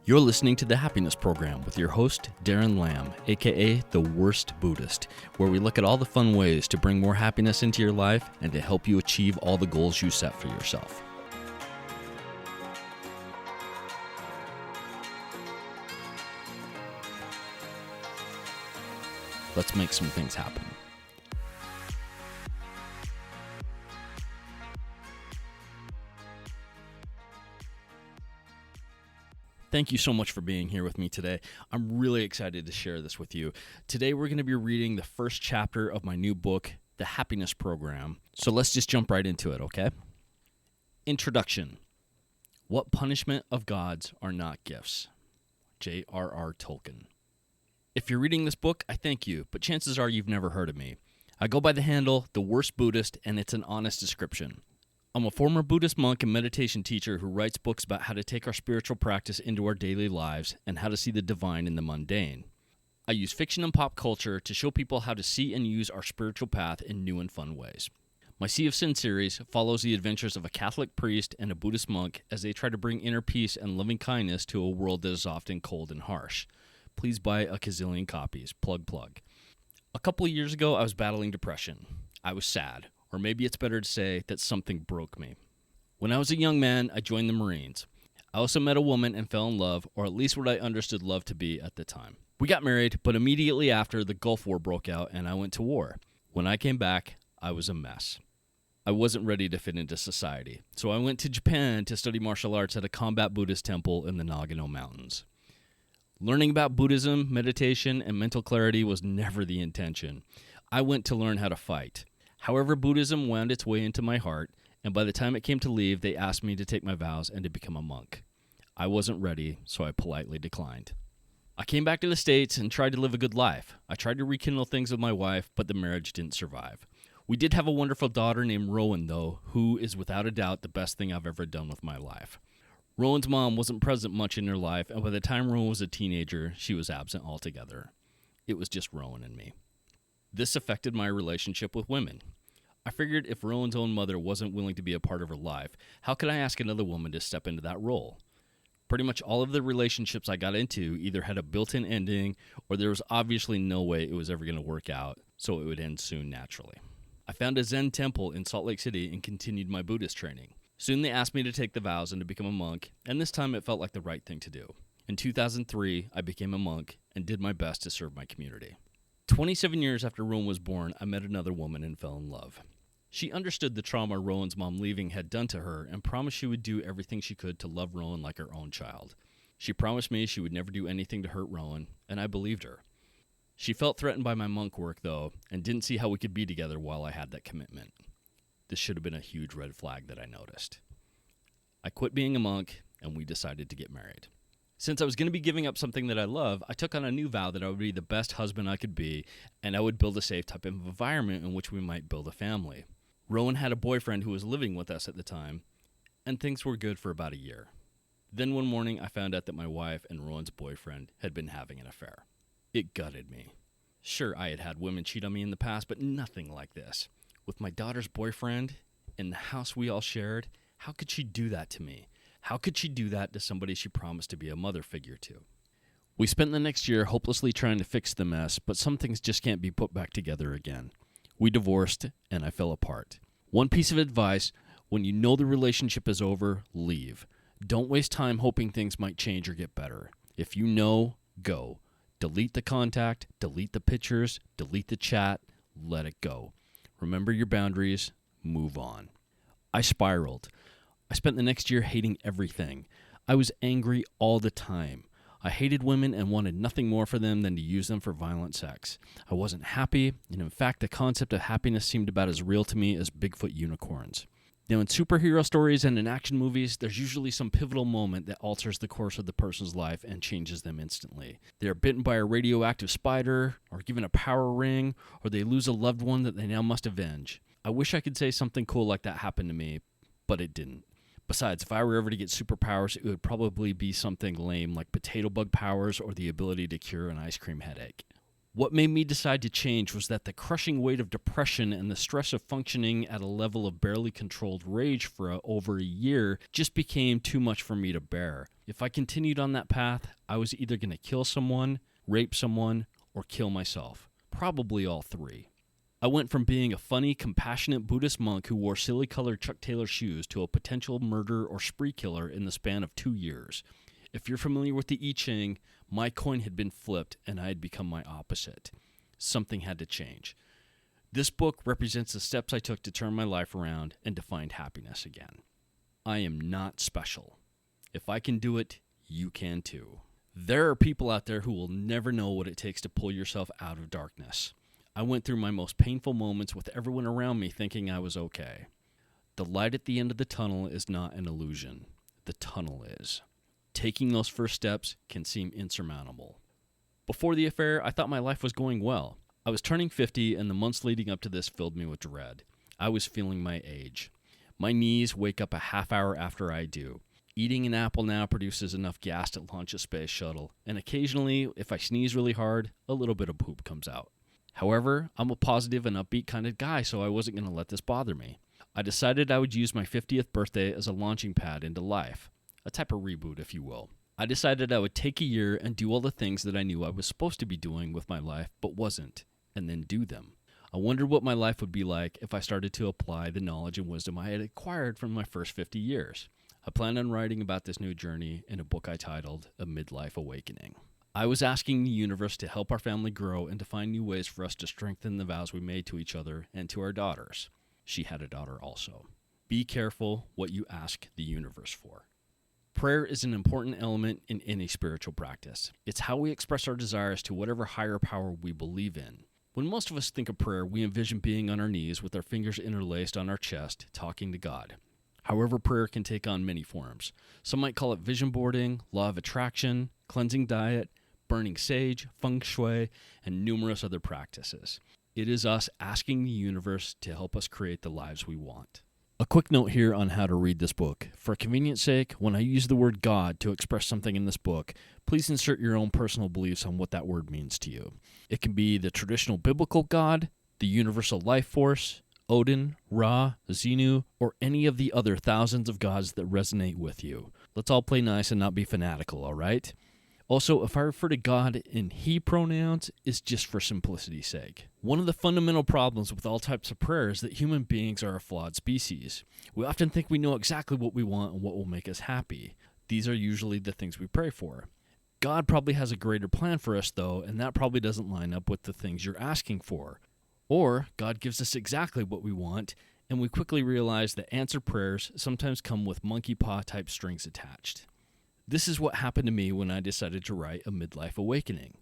You're listening to The Happiness Program with your host, Darren Lamb, aka The Worst Buddhist, where we look at all the fun ways to bring more happiness into your life and to help you achieve all the goals you set for yourself. Let's make some things happen. Thank you so much for being here with me today. I'm really excited to share this with you. Today we're going to be reading the first chapter of my new book, The Happiness Program. So let's just jump right into it, okay? Introduction. What punishment of gods are not gifts? J.R.R. Tolkien. If you're reading this book, I thank you, but chances are you've never heard of me. I go by the handle, The Worst Buddhist, and it's an honest description. I'm a former Buddhist monk and meditation teacher who writes books about how to take our spiritual practice into our daily lives and how to see the divine in the mundane. I use fiction and pop culture to show people how to see and use our spiritual path in new and fun ways. My Sea of Sin series follows the adventures of a Catholic priest and a Buddhist monk as they try to bring inner peace and loving kindness to a world that is often cold and harsh. Please buy a gazillion copies. Plug. A couple of years ago, I was battling depression. I was sad. Or maybe it's better to say that something broke me. When I was a young man, I joined the Marines. I also met a woman and fell in love, or at least what I understood love to be at the time. We got married, but immediately after, the Gulf War broke out and I went to war. When I came back, I was a mess. I wasn't ready to fit into society, so I went to Japan to study martial arts at a combat Buddhist temple in the Nagano Mountains. Learning about Buddhism, meditation, and mental clarity was never the intention. I went to learn how to fight. However, Buddhism wound its way into my heart, and by the time it came to leave, they asked me to take my vows and to become a monk. I wasn't ready, so I politely declined. I came back to the States and tried to live a good life. I tried to rekindle things with my wife, but the marriage didn't survive. We did have a wonderful daughter named Rowan, though, who is without a doubt the best thing I've ever done with my life. Rowan's mom wasn't present much in her life, and by the time Rowan was a teenager, she was absent altogether. It was just Rowan and me. This affected my relationship with women. I figured if Rowan's own mother wasn't willing to be a part of her life, how could I ask another woman to step into that role? Pretty much all of the relationships I got into either had a built-in ending or there was obviously no way it was ever going to work out, so it would end soon naturally. I found a Zen temple in Salt Lake City and continued my Buddhist training. Soon they asked me to take the vows and to become a monk, and this time it felt like the right thing to do. In 2003, I became a monk and did my best to serve my community. 27 years after Rowan was born, I met another woman and fell in love. She understood the trauma Rowan's mom leaving had done to her and promised she would do everything she could to love Rowan like her own child. She promised me she would never do anything to hurt Rowan, and I believed her. She felt threatened by my monk work, though, and didn't see how we could be together while I had that commitment. This should have been a huge red flag that I noticed. I quit being a monk, and we decided to get married. Since I was going to be giving up something that I love, I took on a new vow that I would be the best husband I could be, and I would build a safe type of environment in which we might build a family. Rowan had a boyfriend who was living with us at the time, and things were good for about a year. Then one morning, I found out that my wife and Rowan's boyfriend had been having an affair. It gutted me. Sure, I had had women cheat on me in the past, but nothing like this. With my daughter's boyfriend, in the house we all shared, how could she do that to me? How could she do that to somebody she promised to be a mother figure to? We spent the next year hopelessly trying to fix the mess, but some things just can't be put back together again. We divorced, and I fell apart. One piece of advice, when you know the relationship is over, leave. Don't waste time hoping things might change or get better. If you know, go. Delete the contact, delete the pictures, delete the chat, let it go. Remember your boundaries, move on. I spiraled. I spent the next year hating everything. I was angry all the time. I hated women and wanted nothing more for them than to use them for violent sex. I wasn't happy, and in fact, the concept of happiness seemed about as real to me as Bigfoot unicorns. Now, in superhero stories and in action movies, there's usually some pivotal moment that alters the course of the person's life and changes them instantly. They are bitten by a radioactive spider, or given a power ring, or they lose a loved one that they now must avenge. I wish I could say something cool like that happened to me, but it didn't. Besides, if I were ever to get superpowers, it would probably be something lame like potato bug powers or the ability to cure an ice cream headache. What made me decide to change was that the crushing weight of depression and the stress of functioning at a level of barely controlled rage for over a year just became too much for me to bear. If I continued on that path, I was either going to kill someone, rape someone, or kill myself. Probably all three. I went from being a funny, compassionate Buddhist monk who wore silly-colored Chuck Taylor shoes to a potential murderer or spree killer in the span of 2 years. If you're familiar with the I Ching, my coin had been flipped and I had become my opposite. Something had to change. This book represents the steps I took to turn my life around and to find happiness again. I am not special. If I can do it, you can too. There are people out there who will never know what it takes to pull yourself out of darkness. I went through my most painful moments with everyone around me thinking I was okay. The light at the end of the tunnel is not an illusion. The tunnel is. Taking those first steps can seem insurmountable. Before the affair, I thought my life was going well. I was turning 50, and the months leading up to this filled me with dread. I was feeling my age. My knees wake up a half hour after I do. Eating an apple now produces enough gas to launch a space shuttle, and occasionally, if I sneeze really hard, a little bit of poop comes out. However, I'm a positive and upbeat kind of guy, so I wasn't going to let this bother me. I decided I would use my 50th birthday as a launching pad into life. A type of reboot, if you will. I decided I would take a year and do all the things that I knew I was supposed to be doing with my life, but wasn't, and then do them. I wondered what my life would be like if I started to apply the knowledge and wisdom I had acquired from my first 50 years. I planned on writing about this new journey in a book I titled A Midlife Awakening. I was asking the universe to help our family grow and to find new ways for us to strengthen the vows we made to each other and to our daughters. She had a daughter also. Be careful what you ask the universe for. Prayer is an important element in any spiritual practice. It's how we express our desires to whatever higher power we believe in. When most of us think of prayer, we envision being on our knees with our fingers interlaced on our chest, talking to God. However, prayer can take on many forms. Some might call it vision boarding, law of attraction, cleansing diet, burning sage, feng shui, and numerous other practices. It is us asking the universe to help us create the lives we want. A quick note here on how to read this book. For convenience sake, when I use the word God to express something in this book, please insert your own personal beliefs on what that word means to you. It can be the traditional biblical God, the universal life force, Odin, Ra, Xenu, or any of the other thousands of gods that resonate with you. Let's all play nice and not be fanatical, all right? Also, if I refer to God in he pronouns, it's just for simplicity's sake. One of the fundamental problems with all types of prayer is that human beings are a flawed species. We often think we know exactly what we want and what will make us happy. These are usually the things we pray for. God probably has a greater plan for us, though, and that probably doesn't line up with the things you're asking for. Or God gives us exactly what we want, and we quickly realize that answered prayers sometimes come with monkey paw type strings attached. This is what happened to me when I decided to write A Midlife Awakening.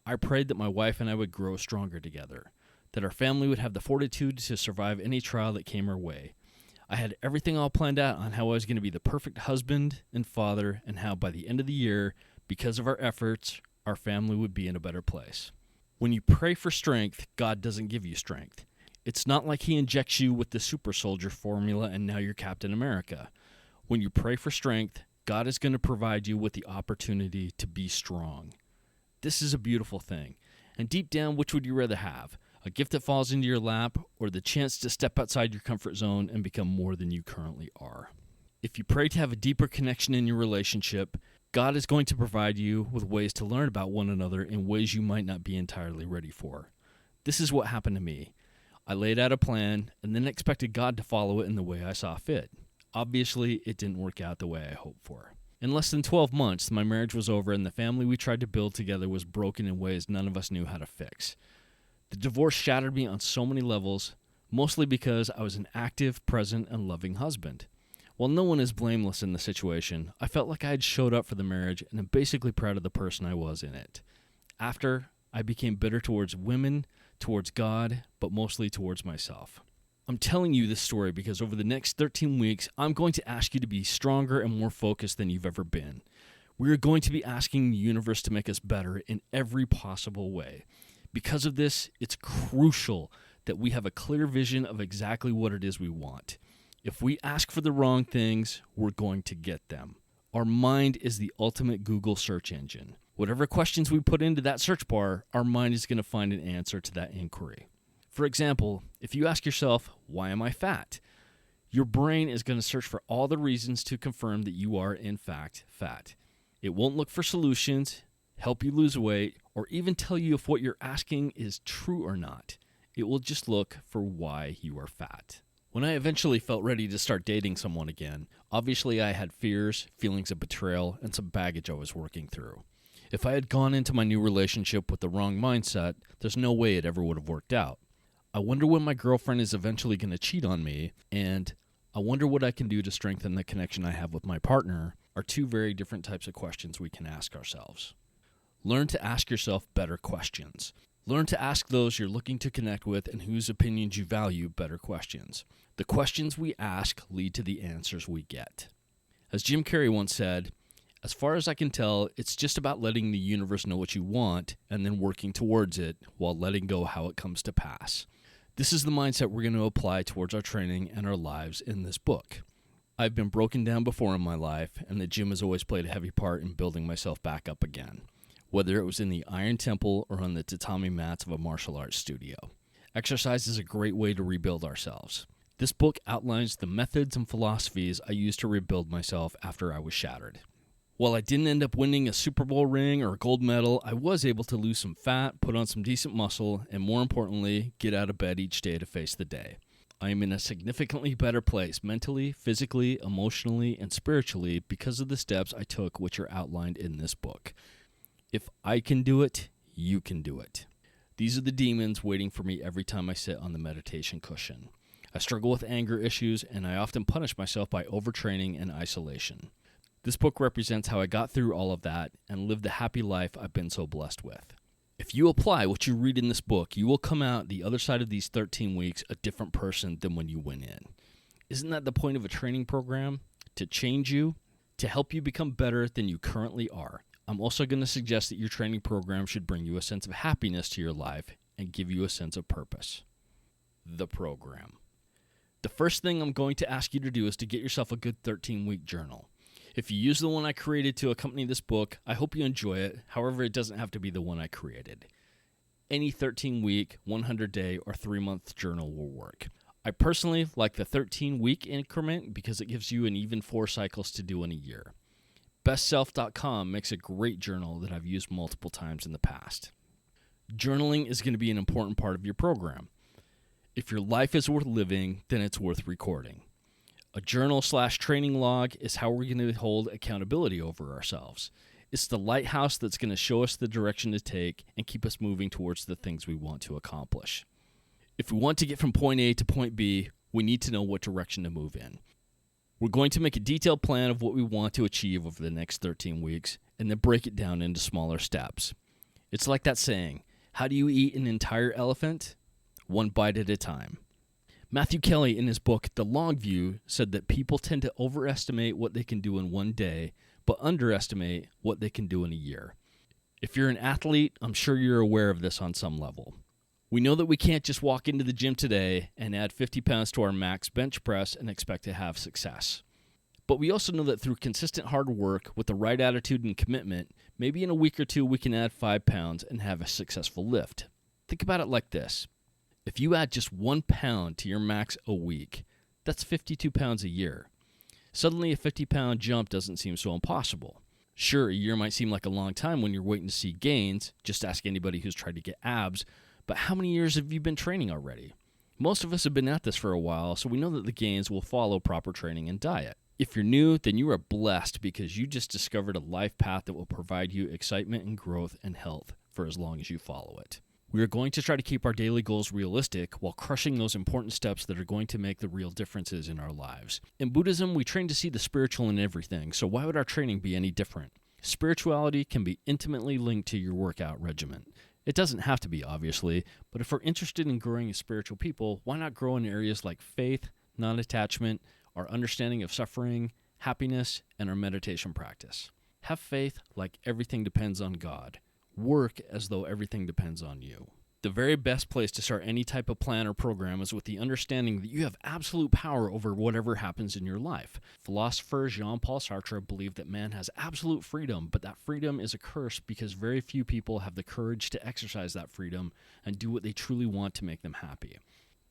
I prayed that my wife and I would grow stronger together, that our family would have the fortitude to survive any trial that came our way. I had everything all planned out on how I was going to be the perfect husband and father, and how by the end of the year, because of our efforts, our family would be in a better place. When you pray for strength, God doesn't give you strength. It's not like he injects you with the super soldier formula and now you're Captain America. When you pray for strength, God is going to provide you with the opportunity to be strong. This is a beautiful thing. And deep down, which would you rather have? A gift that falls into your lap, or the chance to step outside your comfort zone and become more than you currently are? If you pray to have a deeper connection in your relationship, God is going to provide you with ways to learn about one another in ways you might not be entirely ready for. This is what happened to me. I laid out a plan and then expected God to follow it in the way I saw fit. Obviously, it didn't work out the way I hoped for. In less than 12 months, my marriage was over and the family we tried to build together was broken in ways none of us knew how to fix. The divorce shattered me on so many levels, mostly because I was an active, present, and loving husband. While no one is blameless in the situation, I felt like I had showed up for the marriage and am basically proud of the person I was in it. After, I became bitter towards women, towards God, but mostly towards myself. I'm telling you this story because over the next 13 weeks, I'm going to ask you to be stronger and more focused than you've ever been. We are going to be asking the universe to make us better in every possible way. Because of this, it's crucial that we have a clear vision of exactly what it is we want. If we ask for the wrong things, we're going to get them. Our mind is the ultimate Google search engine. Whatever questions we put into that search bar, our mind is going to find an answer to that inquiry. For example, if you ask yourself, why am I fat? Your brain is going to search for all the reasons to confirm that you are, in fact, fat. It won't look for solutions, help you lose weight, or even tell you if what you're asking is true or not. It will just look for why you are fat. When I eventually felt ready to start dating someone again, obviously I had fears, feelings of betrayal, and some baggage I was working through. If I had gone into my new relationship with the wrong mindset, there's no way it ever would have worked out. I wonder when my girlfriend is eventually going to cheat on me, and I wonder what I can do to strengthen the connection I have with my partner are two very different types of questions we can ask ourselves. Learn to ask yourself better questions. Learn to ask those you're looking to connect with and whose opinions you value better questions. The questions we ask lead to the answers we get. As Jim Carrey once said, as far as I can tell, it's just about letting the universe know what you want and then working towards it while letting go how it comes to pass. This is the mindset we're going to apply towards our training and our lives in this book. I've been broken down before in my life, and the gym has always played a heavy part in building myself back up again, whether it was in the Iron Temple or on the tatami mats of a martial arts studio. Exercise is a great way to rebuild ourselves. This book outlines the methods and philosophies I used to rebuild myself after I was shattered. While I didn't end up winning a Super Bowl ring or a gold medal, I was able to lose some fat, put on some decent muscle, and more importantly, get out of bed each day to face the day. I am in a significantly better place mentally, physically, emotionally, and spiritually because of the steps I took which are outlined in this book. If I can do it, you can do it. These are the demons waiting for me every time I sit on the meditation cushion. I struggle with anger issues, and I often punish myself by overtraining and isolation. This book represents how I got through all of that and lived the happy life I've been so blessed with. If you apply what you read in this book, you will come out the other side of these 13 weeks a different person than when you went in. Isn't that the point of a training program? To change you, to help you become better than you currently are. I'm also going to suggest that your training program should bring you a sense of happiness to your life and give you a sense of purpose. The program. The first thing I'm going to ask you to do is to get yourself a good 13-week journal. If you use the one I created to accompany this book, I hope you enjoy it. However, it doesn't have to be the one I created. Any 13-week, 100-day, or 3-month journal will work. I personally like the 13-week increment because it gives you an even 4 cycles to do in a year. BestSelf.com makes a great journal that I've used multiple times in the past. Journaling is going to be an important part of your program. If your life is worth living, then it's worth recording. A journal/training log is how we're going to hold accountability over ourselves. It's the lighthouse that's going to show us the direction to take and keep us moving towards the things we want to accomplish. If we want to get from point A to point B, we need to know what direction to move in. We're going to make a detailed plan of what we want to achieve over the next 13 weeks and then break it down into smaller steps. It's like that saying, how do you eat an entire elephant? One bite at a time. Matthew Kelly, in his book, The Long View, said that people tend to overestimate what they can do in one day, but underestimate what they can do in a year. If you're an athlete, I'm sure you're aware of this on some level. We know that we can't just walk into the gym today and add 50 pounds to our max bench press and expect to have success. But we also know that through consistent hard work with the right attitude and commitment, maybe in a week or two we can add 5 pounds and have a successful lift. Think about it like this. If you add just 1 pound to your max a week, that's 52 pounds a year. Suddenly a 50-pound jump doesn't seem so impossible. Sure, a year might seem like a long time when you're waiting to see gains. Just ask anybody who's tried to get abs. But how many years have you been training already? Most of us have been at this for a while, so we know that the gains will follow proper training and diet. If you're new, then you are blessed because you just discovered a life path that will provide you excitement and growth and health for as long as you follow it. We are going to try to keep our daily goals realistic while crushing those important steps that are going to make the real differences in our lives. In Buddhism, we train to see the spiritual in everything, so why would our training be any different? Spirituality can be intimately linked to your workout regimen. It doesn't have to be, obviously, but if we're interested in growing as spiritual people, why not grow in areas like faith, non-attachment, our understanding of suffering, happiness, and our meditation practice? Have faith like everything depends on God. Work as though everything depends on you. The very best place to start any type of plan or program is with the understanding that you have absolute power over whatever happens in your life. Philosopher Jean-Paul Sartre believed that man has absolute freedom, but that freedom is a curse because very few people have the courage to exercise that freedom and do what they truly want to make them happy.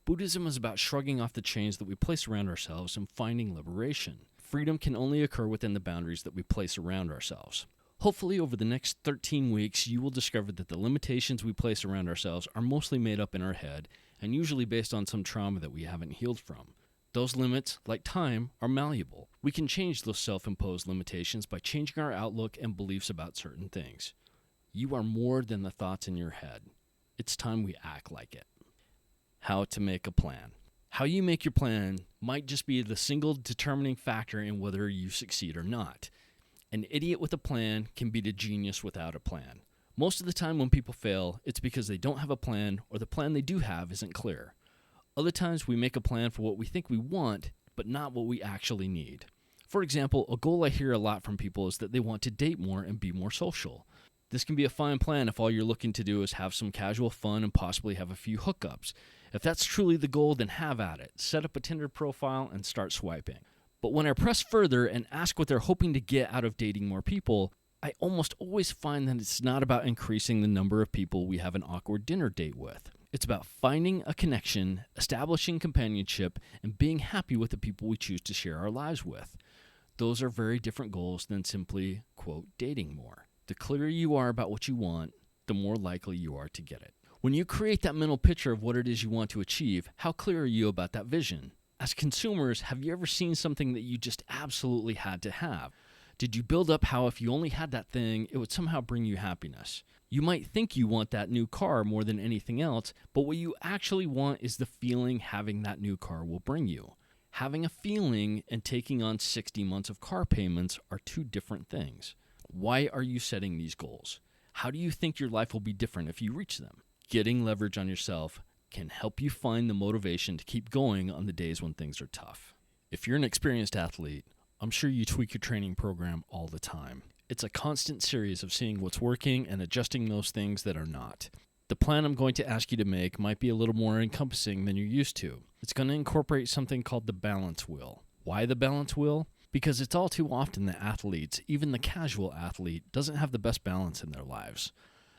Buddhism is about shrugging off the chains that we place around ourselves and finding liberation. Freedom can only occur within the boundaries that we place around ourselves. Hopefully, over the next 13 weeks, you will discover that the limitations we place around ourselves are mostly made up in our head and usually based on some trauma that we haven't healed from. Those limits, like time, are malleable. We can change those self-imposed limitations by changing our outlook and beliefs about certain things. You are more than the thoughts in your head. It's time we act like it. How to make a plan. How you make your plan might just be the single determining factor in whether you succeed or not. An idiot with a plan can beat a genius without a plan. Most of the time when people fail, it's because they don't have a plan or the plan they do have isn't clear. Other times we make a plan for what we think we want, but not what we actually need. For example, a goal I hear a lot from people is that they want to date more and be more social. This can be a fine plan if all you're looking to do is have some casual fun and possibly have a few hookups. If that's truly the goal, then have at it. Set up a Tinder profile and start swiping. But when I press further and ask what they're hoping to get out of dating more people, I almost always find that it's not about increasing the number of people we have an awkward dinner date with. It's about finding a connection, establishing companionship, and being happy with the people we choose to share our lives with. Those are very different goals than simply, quote, dating more. The clearer you are about what you want, the more likely you are to get it. When you create that mental picture of what it is you want to achieve, how clear are you about that vision? As consumers, have you ever seen something that you just absolutely had to have? Did you build up how if you only had that thing, it would somehow bring you happiness? You might think you want that new car more than anything else, but what you actually want is the feeling having that new car will bring you. Having a feeling and taking on 60 months of car payments are two different things. Why are you setting these goals? How do you think your life will be different if you reach them? Getting leverage on yourself can help you find the motivation to keep going on the days when things are tough. If you're an experienced athlete, I'm sure you tweak your training program all the time. It's a constant series of seeing what's working and adjusting those things that are not. The plan I'm going to ask you to make might be a little more encompassing than you're used to. It's going to incorporate something called the balance wheel. Why the balance wheel? Because it's all too often that athletes, even the casual athlete, doesn't have the best balance in their lives.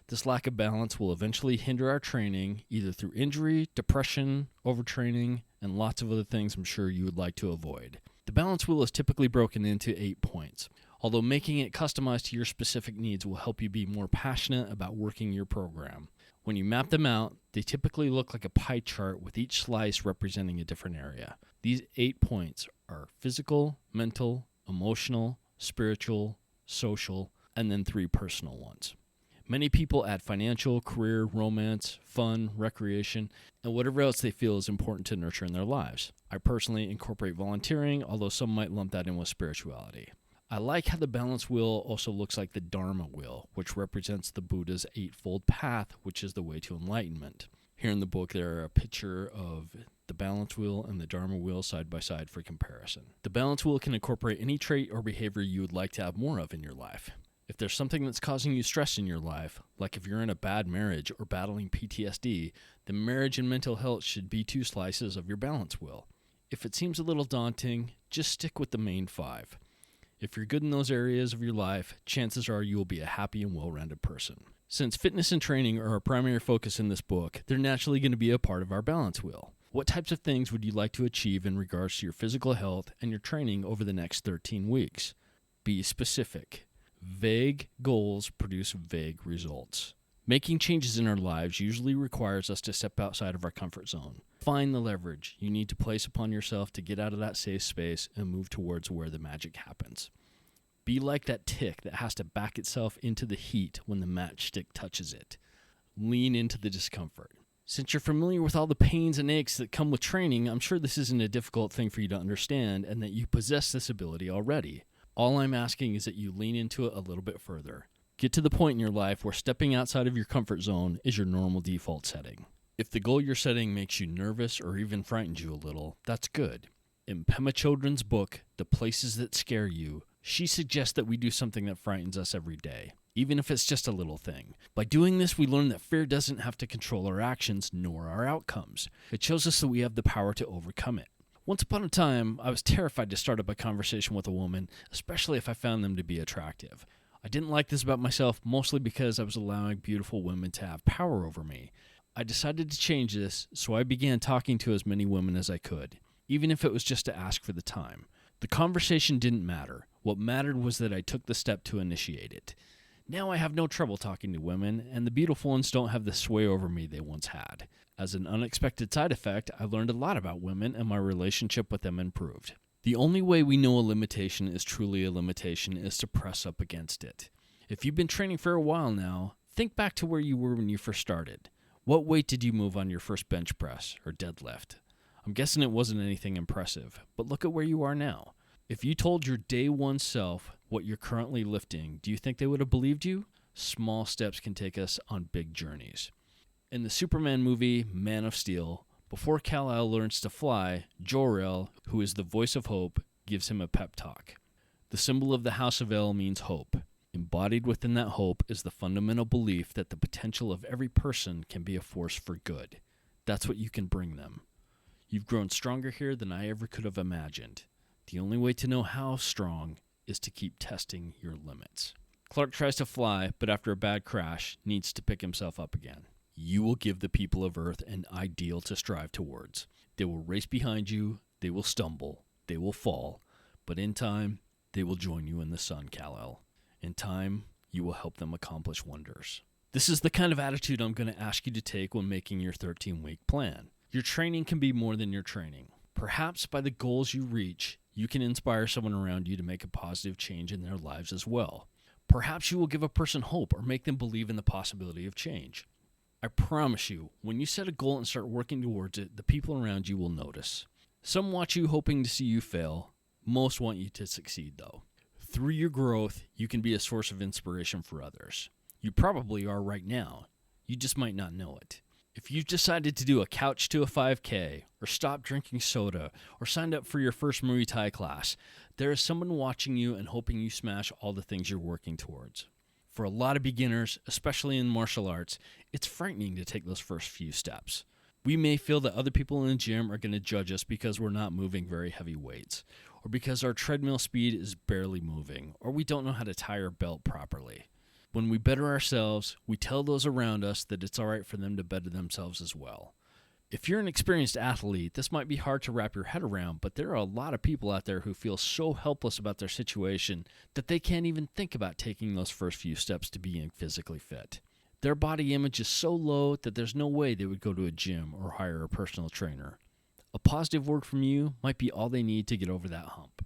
This lack of balance will eventually hinder our training, either through injury, depression, overtraining, and lots of other things I'm sure you would like to avoid. The balance wheel is typically broken into 8 points, although making it customized to your specific needs will help you be more passionate about working your program. When you map them out, they typically look like a pie chart with each slice representing a different area. These 8 points are physical, mental, emotional, spiritual, social, and then 3 personal ones. Many people add financial, career, romance, fun, recreation, and whatever else they feel is important to nurture in their lives. I personally incorporate volunteering, although some might lump that in with spirituality. I like how the balance wheel also looks like the Dharma wheel, which represents the Buddha's eightfold path, which is the way to enlightenment. Here in the book, there are a picture of the balance wheel and the Dharma wheel side by side for comparison. The balance wheel can incorporate any trait or behavior you would like to have more of in your life. If there's something that's causing you stress in your life, like if you're in a bad marriage or battling PTSD, then marriage and mental health should be 2 slices of your balance wheel. If it seems a little daunting, just stick with the main 5. If you're good in those areas of your life, chances are you will be a happy and well-rounded person. Since fitness and training are our primary focus in this book, they're naturally going to be a part of our balance wheel. What types of things would you like to achieve in regards to your physical health and your training over the next 13 weeks? Be specific. Vague goals produce vague results. Making changes in our lives usually requires us to step outside of our comfort zone. Find the leverage you need to place upon yourself to get out of that safe space and move towards where the magic happens. Be like that tick that has to back itself into the heat when the matchstick touches it. Lean into the discomfort. Since you're familiar with all the pains and aches that come with training, I'm sure this isn't a difficult thing for you to understand and that you possess this ability already. All I'm asking is that you lean into it a little bit further. Get to the point in your life where stepping outside of your comfort zone is your normal default setting. If the goal you're setting makes you nervous or even frightens you a little, that's good. In Pema Chodron's book, The Places That Scare You, she suggests that we do something that frightens us every day. even if it's just a little thing. By doing this, we learn that fear doesn't have to control our actions nor our outcomes. It shows us that we have the power to overcome it. Once upon a time, I was terrified to start up a conversation with a woman, especially if I found them to be attractive. I didn't like this about myself, mostly because I was allowing beautiful women to have power over me. I decided to change this, so I began talking to as many women as I could, even if it was just to ask for the time. The conversation didn't matter. What mattered was that I took the step to initiate it. Now I have no trouble talking to women, and the beautiful ones don't have the sway over me they once had. As an unexpected side effect, I learned a lot about women, and my relationship with them improved. The only way we know a limitation is truly a limitation is to press up against it. If you've been training for a while now, think back to where you were when you first started. What weight did you move on your first bench press or deadlift? I'm guessing it wasn't anything impressive, but look at where you are now. If you told your day one self what you're currently lifting, do you think they would have believed you? Small steps can take us on big journeys. In the Superman movie Man of Steel, before Kal-El learns to fly, Jor-El, who is the voice of hope, gives him a pep talk. The symbol of the House of El means hope. Embodied within that hope is the fundamental belief that the potential of every person can be a force for good. That's what you can bring them. You've grown stronger here than I ever could have imagined. The only way to know how strong is to keep testing your limits. Clark tries to fly, but after a bad crash, needs to pick himself up again. You will give the people of Earth an ideal to strive towards. They will race behind you, they will stumble, they will fall, but in time, they will join you in the sun, Kal-El. In time, you will help them accomplish wonders. This is the kind of attitude I'm going to ask you to take when making your 13-week plan. Your training can be more than your training. Perhaps by the goals you reach, you can inspire someone around you to make a positive change in their lives as well. Perhaps you will give a person hope or make them believe in the possibility of change. I promise you, when you set a goal and start working towards it, the people around you will notice. Some watch you hoping to see you fail. Most want you to succeed, though. Through your growth, you can be a source of inspiration for others. You probably are right now. You just might not know it. If you've decided to do a couch to a 5K, or stop drinking soda, or signed up for your first Muay Thai class, there is someone watching you and hoping you smash all the things you're working towards. For a lot of beginners, especially in martial arts, it's frightening to take those first few steps. We may feel that other people in the gym are going to judge us because we're not moving very heavy weights, or because our treadmill speed is barely moving, or we don't know how to tie our belt properly. When we better ourselves, we tell those around us that it's all right for them to better themselves as well. If you're an experienced athlete, this might be hard to wrap your head around, but there are a lot of people out there who feel so helpless about their situation that they can't even think about taking those first few steps to being physically fit. Their body image is so low that there's no way they would go to a gym or hire a personal trainer. A positive word from you might be all they need to get over that hump.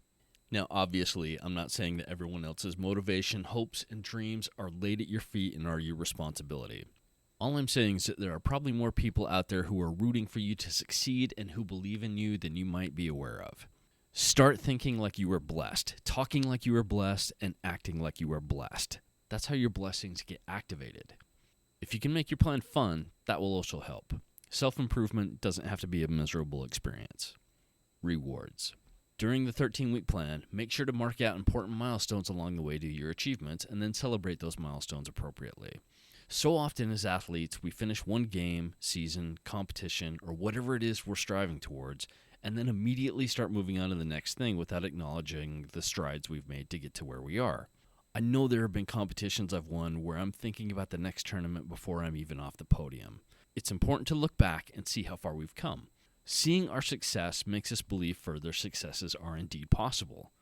Now, obviously, I'm not saying that everyone else's motivation, hopes, and dreams are laid at your feet and are your responsibility. All I'm saying is that there are probably more people out there who are rooting for you to succeed and who believe in you than you might be aware of. Start thinking like you were blessed, talking like you were blessed, and acting like you were blessed. That's how your blessings get activated. If you can make your plan fun, that will also help. Self-improvement doesn't have to be a miserable experience. Rewards. During the 13-week plan, make sure to mark out important milestones along the way to your achievements and then celebrate those milestones appropriately. So often as athletes, we finish one game, season, competition, or whatever it is we're striving towards, and then immediately start moving on to the next thing without acknowledging the strides we've made to get to where we are. I know there have been competitions I've won where I'm thinking about the next tournament before I'm even off the podium. It's important to look back and see how far we've come. Seeing our success makes us believe further successes are indeed possible.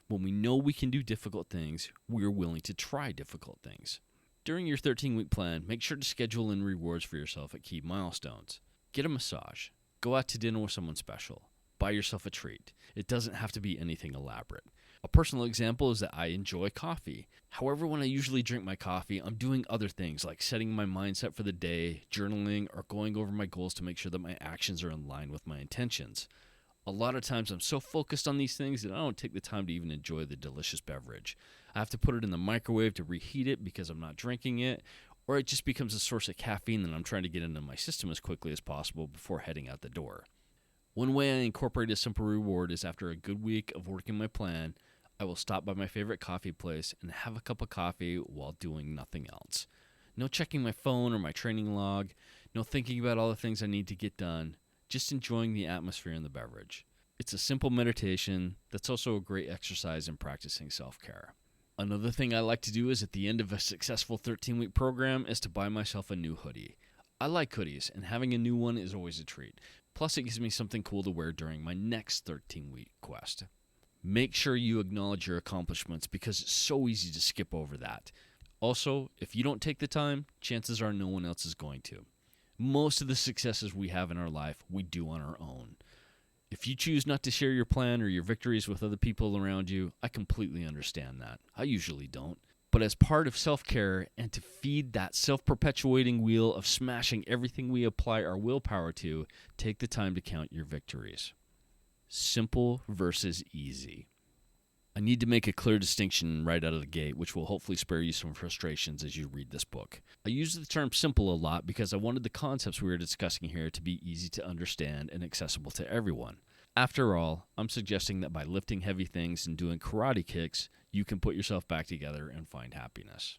When we know we can do difficult things, we are willing to try difficult things. During your 13-week plan, make sure to schedule in rewards for yourself at key milestones. Get a massage. Go out to dinner with someone special. Buy yourself a treat. It doesn't have to be anything elaborate. A personal example is that I enjoy coffee. However, when I usually drink my coffee, I'm doing other things like setting my mindset for the day, journaling, or going over my goals to make sure that my actions are in line with my intentions. A lot of times I'm so focused on these things that I don't take the time to even enjoy the delicious beverage. I have to put it in the microwave to reheat it because I'm not drinking it, or it just becomes a source of caffeine that I'm trying to get into my system as quickly as possible before heading out the door. One way I incorporate a simple reward is after a good week of working my plan, I will stop by my favorite coffee place and have a cup of coffee while doing nothing else. No checking my phone or my training log, no thinking about all the things I need to get done, just enjoying the atmosphere and the beverage. It's a simple meditation that's also a great exercise in practicing self-care. Another thing I like to do is at the end of a successful 13-week program is to buy myself a new hoodie. I like hoodies, and having a new one is always a treat. Plus, it gives me something cool to wear during my next 13-week quest. Make sure you acknowledge your accomplishments because it's so easy to skip over that. Also, if you don't take the time, chances are no one else is going to. Most of the successes we have in our life, we do on our own. If you choose not to share your plan or your victories with other people around you, I completely understand that. I usually don't. But as part of self-care and to feed that self-perpetuating wheel of smashing everything we apply our willpower to, take the time to count your victories. Simple versus easy. I need to make a clear distinction right out of the gate, which will hopefully spare you some frustrations as you read this book. I use the term simple a lot because I wanted the concepts we are discussing here to be easy to understand and accessible to everyone. After all, I'm suggesting that by lifting heavy things and doing karate kicks, you can put yourself back together and find happiness.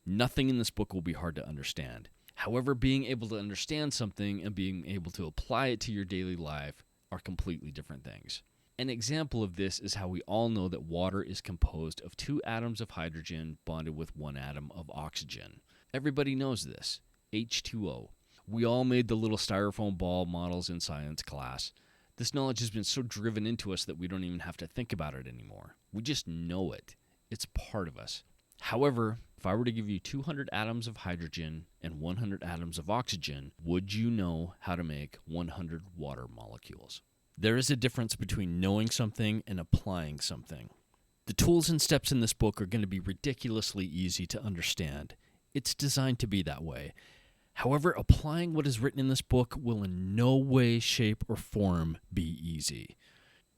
Nothing in this book will be hard to understand. However, being able to understand something and being able to apply it to your daily life are completely different things. An example of this is how we all know that water is composed of 2 atoms of hydrogen bonded with 1 atom of oxygen. Everybody knows this, H2O. We all made the little styrofoam ball models in science class. This knowledge has been so driven into us that we don't even have to think about it anymore. We just know it. It's part of us. However, if I were to give you 200 atoms of hydrogen and 100 atoms of oxygen, would you know how to make 100 water molecules? There is a difference between knowing something and applying something. The tools and steps in this book are going to be ridiculously easy to understand. It's designed to be that way. However, applying what is written in this book will in no way, shape, or form be easy.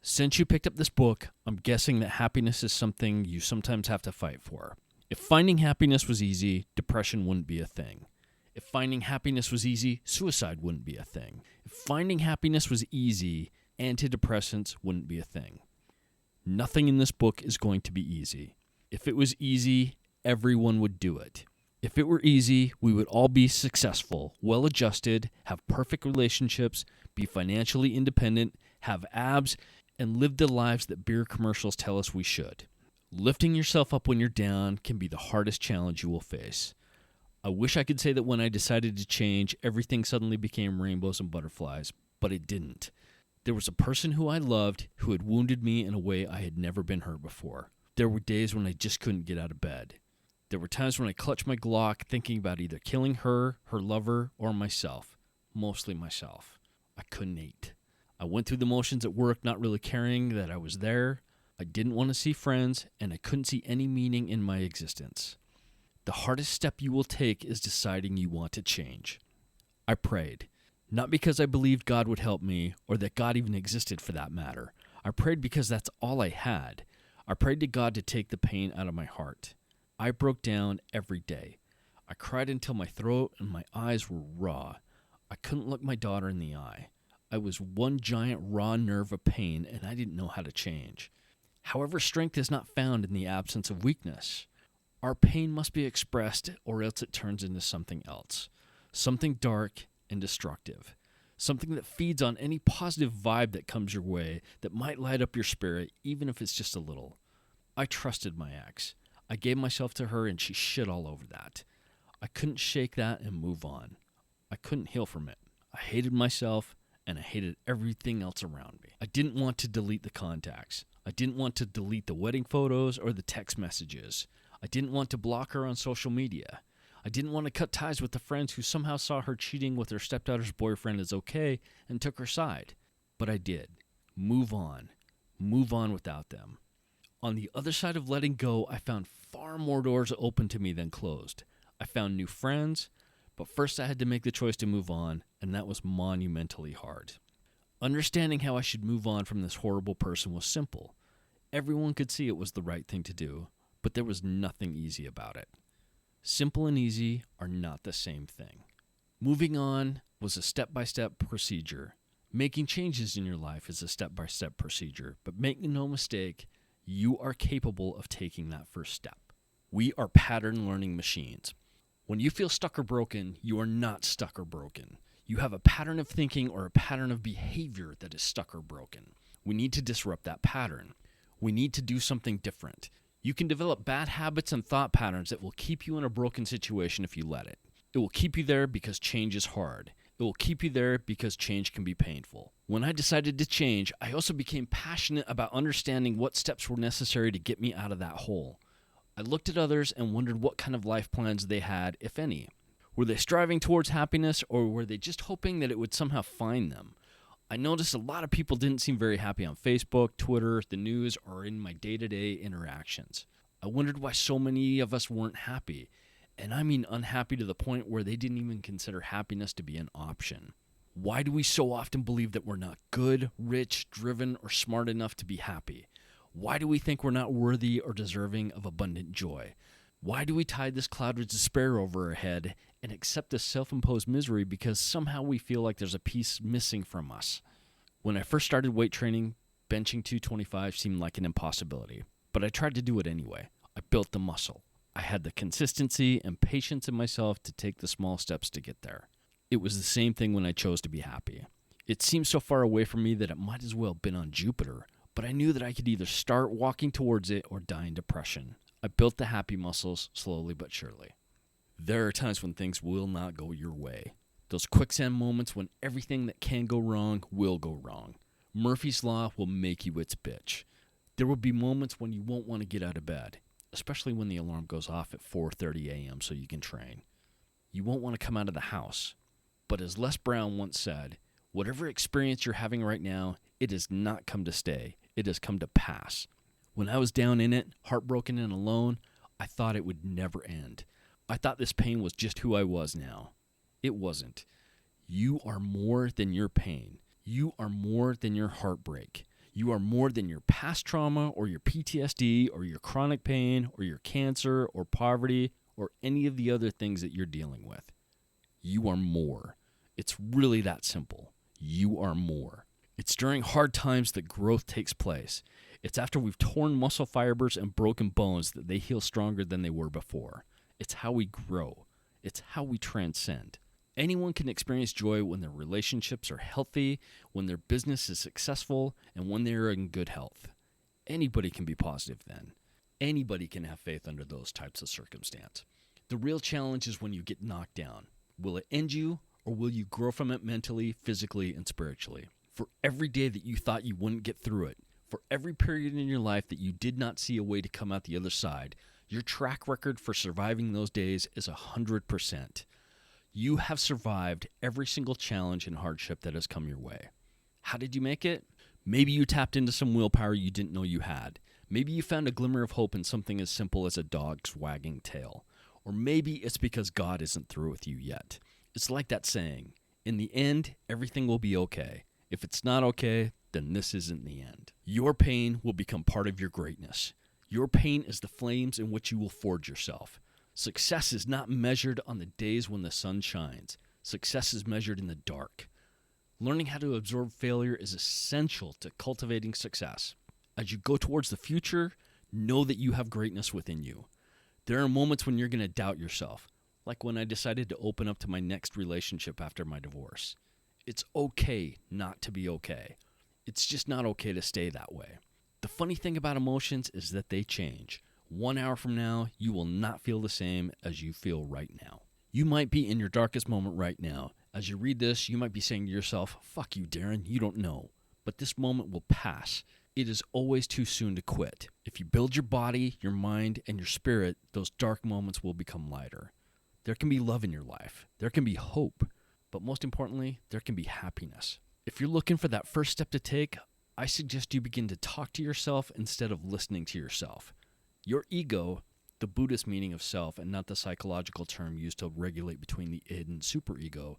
Since you picked up this book, I'm guessing that happiness is something you sometimes have to fight for. If finding happiness was easy, depression wouldn't be a thing. If finding happiness was easy, suicide wouldn't be a thing. If finding happiness was easy, antidepressants wouldn't be a thing. Nothing in this book is going to be easy. If it was easy, everyone would do it. If it were easy, we would all be successful, well-adjusted, have perfect relationships, be financially independent, have abs, and live the lives that beer commercials tell us we should. Lifting yourself up when you're down can be the hardest challenge you will face. I wish I could say that when I decided to change, everything suddenly became rainbows and butterflies, but it didn't. There was a person who I loved who had wounded me in a way I had never been hurt before. There were days when I just couldn't get out of bed. There were times when I clutched my Glock thinking about either killing her, her lover, or myself. Mostly myself. I couldn't eat. I went through the motions at work not really caring that I was there. I didn't want to see friends, and I couldn't see any meaning in my existence. The hardest step you will take is deciding you want to change. I prayed. Not because I believed God would help me, or that God even existed for that matter. I prayed because that's all I had. I prayed to God to take the pain out of my heart. I broke down every day. I cried until my throat and my eyes were raw. I couldn't look my daughter in the eye. I was one giant raw nerve of pain, and I didn't know how to change. However, strength is not found in the absence of weakness. Our pain must be expressed, or else it turns into something else. Something dark and destructive. Something that feeds on any positive vibe that comes your way that might light up your spirit, even if it's just a little. I trusted my ex. I gave myself to her and she shit all over that. I couldn't shake that and move on. I couldn't heal from it. I hated myself and I hated everything else around me. I didn't want to delete the contacts. I didn't want to delete the wedding photos or the text messages. I didn't want to block her on social media. I didn't want to cut ties with the friends who somehow saw her cheating with her stepdaughter's boyfriend as okay and took her side. But I did. Move on. Move on without them. On the other side of letting go, I found far more doors open to me than closed. I found new friends, but first I had to make the choice to move on, and that was monumentally hard. Understanding how I should move on from this horrible person was simple. Everyone could see it was the right thing to do, but there was nothing easy about it. Simple and easy are not the same thing. Moving on was a step-by-step procedure. Making changes in your life is a step-by-step procedure, but make no mistake, You are capable of taking that first step. We are pattern learning machines. When you feel stuck or broken, you are not stuck or broken. You have a pattern of thinking or a pattern of behavior that is stuck or broken. We need to disrupt that pattern. We need to do something different. You can develop bad habits and thought patterns that will keep you in a broken situation if you let it. It will keep you there because change is hard. It will keep you there because change can be painful. When I decided to change, I also became passionate about understanding what steps were necessary to get me out of that hole. I looked at others and wondered what kind of life plans they had, if any. Were they striving towards happiness, or were they just hoping that it would somehow find them? I noticed a lot of people didn't seem very happy on Facebook, Twitter, the news, or in my day-to-day interactions. I wondered why so many of us weren't happy. And I mean unhappy to the point where they didn't even consider happiness to be an option. Why do we so often believe that we're not good, rich, driven, or smart enough to be happy? Why do we think we're not worthy or deserving of abundant joy? Why do we tie this cloud of despair over our head and accept this self-imposed misery because somehow we feel like there's a piece missing from us? When I first started weight training, benching 225 seemed like an impossibility, but I tried to do it anyway. I built the muscle. I had the consistency and patience in myself to take the small steps to get there. It was the same thing when I chose to be happy. It seemed so far away from me that it might as well have been on Jupiter, but I knew that I could either start walking towards it or die in depression. I built the happy muscles slowly but surely. There are times when things will not go your way. Those quicksand moments when everything that can go wrong will go wrong. Murphy's Law will make you its bitch. There will be moments when you won't want to get out of bed, especially when the alarm goes off at 4:30 a.m. so you can train. You won't want to come out of the house. But as Les Brown once said, whatever experience you're having right now, it has not come to stay. It has come to pass. When I was down in it, heartbroken and alone, I thought it would never end. I thought this pain was just who I was now. It wasn't. You are more than your pain. You are more than your heartbreak. You are more than your past trauma or your PTSD or your chronic pain or your cancer or poverty or any of the other things that you're dealing with. You are more. It's really that simple. You are more. It's during hard times that growth takes place. It's after we've torn muscle fibers and broken bones that they heal stronger than they were before. It's how we grow. It's how we transcend. Anyone can experience joy when their relationships are healthy, when their business is successful, and when they are in good health. Anybody can be positive then. Anybody can have faith under those types of circumstance. The real challenge is when you get knocked down. Will it end you, or will you grow from it mentally, physically, and spiritually? For every day that you thought you wouldn't get through it, for every period in your life that you did not see a way to come out the other side, your track record for surviving those days is 100%. You have survived every single challenge and hardship that has come your way. How did you make it? Maybe you tapped into some willpower you didn't know you had. Maybe you found a glimmer of hope in something as simple as a dog's wagging tail. Or maybe it's because God isn't through with you yet. It's like that saying, in the end, everything will be okay. If it's not okay, then this isn't the end. Your pain will become part of your greatness. Your pain is the flames in which you will forge yourself. Success is not measured on the days when the sun shines. Success is measured in the dark. Learning how to absorb failure is essential to cultivating success. As you go towards the future, know that you have greatness within you. There are moments when you're going to doubt yourself, like when I decided to open up to my next relationship after my divorce. It's okay not to be okay. It's just not okay to stay that way. The funny thing about emotions is that they change. 1 hour from now, you will not feel the same as you feel right now. You might be in your darkest moment right now. As you read this, you might be saying to yourself, "Fuck you, Darren, you don't know." But this moment will pass. It is always too soon to quit. If you build your body, your mind, and your spirit, those dark moments will become lighter. There can be love in your life. There can be hope. But most importantly, there can be happiness. If you're looking for that first step to take, I suggest you begin to talk to yourself instead of listening to yourself. Your ego, the Buddhist meaning of self and not the psychological term used to regulate between the id and superego,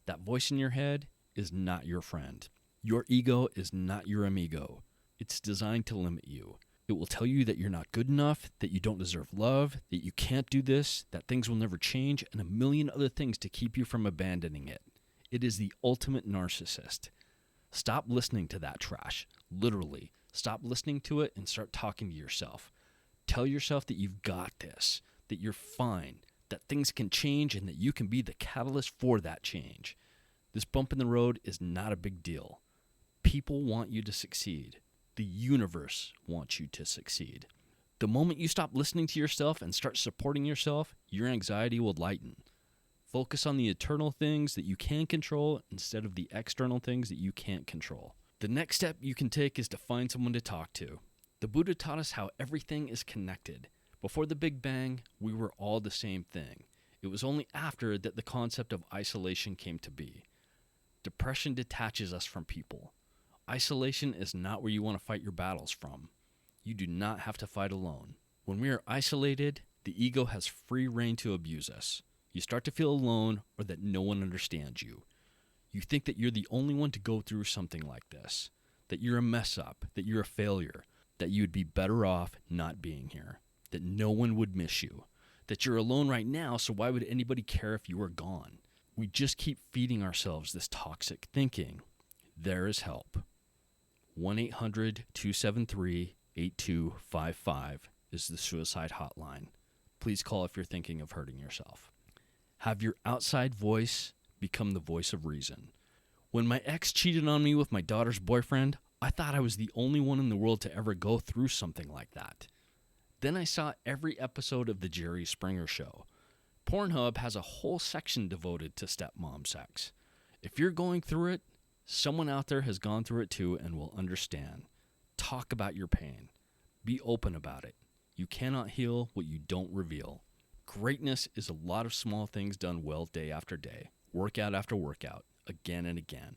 that voice in your head is not your friend. Your ego is not your amigo. It's designed to limit you. It will tell you that you're not good enough, that you don't deserve love, that you can't do this, that things will never change, and a million other things to keep you from abandoning it. It is the ultimate narcissist. Stop listening to that trash. Literally. Stop listening to it and start talking to yourself. Tell yourself that you've got this, that you're fine, that things can change, and that you can be the catalyst for that change. This bump in the road is not a big deal. People want you to succeed. The universe wants you to succeed. The moment you stop listening to yourself and start supporting yourself, your anxiety will lighten. Focus on the eternal things that you can control instead of the external things that you can't control. The next step you can take is to find someone to talk to. The Buddha taught us how everything is connected. Before the Big Bang, we were all the same thing. It was only after that the concept of isolation came to be. Depression detaches us from people. Isolation is not where you want to fight your battles from. You do not have to fight alone. When we are isolated, the ego has free rein to abuse us. You start to feel alone or that no one understands you. You think that you're the only one to go through something like this, that you're a mess up, that you're a failure, that you would be better off not being here, that no one would miss you, that you're alone right now, so why would anybody care if you were gone? We just keep feeding ourselves this toxic thinking. There is help. 1-800-273-8255 is the suicide hotline. Please call if you're thinking of hurting yourself. Have your outside voice become the voice of reason. When my ex cheated on me with my daughter's boyfriend, I thought I was the only one in the world to ever go through something like that. Then I saw every episode of The Jerry Springer Show. Pornhub has a whole section devoted to stepmom sex. If you're going through it, someone out there has gone through it too and will understand. Talk about your pain. Be open about it. You cannot heal what you don't reveal. Greatness is a lot of small things done well day after day, workout after workout, again and again.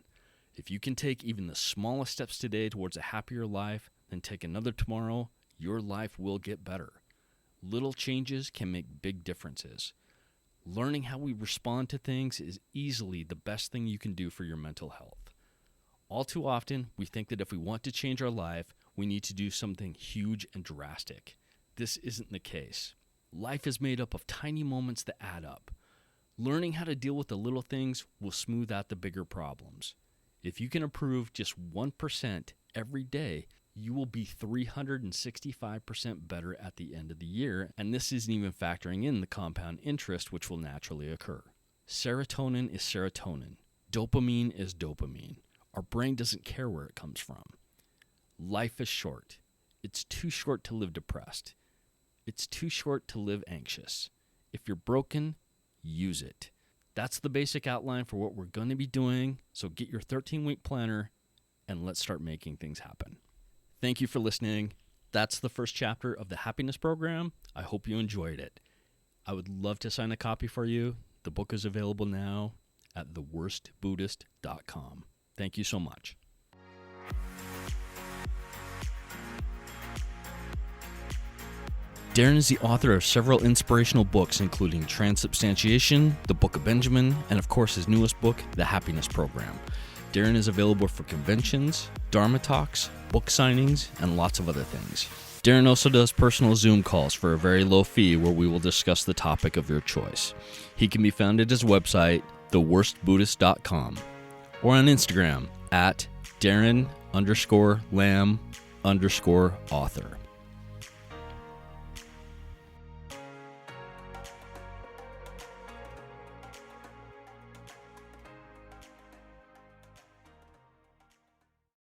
If you can take even the smallest steps today towards a happier life, then take another tomorrow, your life will get better. Little changes can make big differences. Learning how we respond to things is easily the best thing you can do for your mental health. All too often, we think that if we want to change our life, we need to do something huge and drastic. This isn't the case. Life is made up of tiny moments that add up. Learning how to deal with the little things will smooth out the bigger problems. If you can improve just 1% every day, you will be 365% better at the end of the year, and this isn't even factoring in the compound interest which will naturally occur. Serotonin is serotonin. Dopamine is dopamine. Our brain doesn't care where it comes from. Life is short. It's too short to live depressed. It's too short to live anxious. If you're broken, use it. That's the basic outline for what we're going to be doing, so get your 13-week planner and let's start making things happen. Thank you for listening. That's the first chapter of the Happiness Program. I hope you enjoyed it. I would love to sign a copy for you. The book is available now at theworstbuddhist.com. Thank you so much. Darren is the author of several inspirational books, including Transubstantiation, The Book of Benjamin, and of course his newest book, The Happiness Program. Darren is available for conventions, Dharma talks, book signings, and lots of other things. Darren also does personal Zoom calls for a very low fee where we will discuss the topic of your choice. He can be found at his website, theworstbuddhist.com, or on Instagram at Darren_Lamb_author.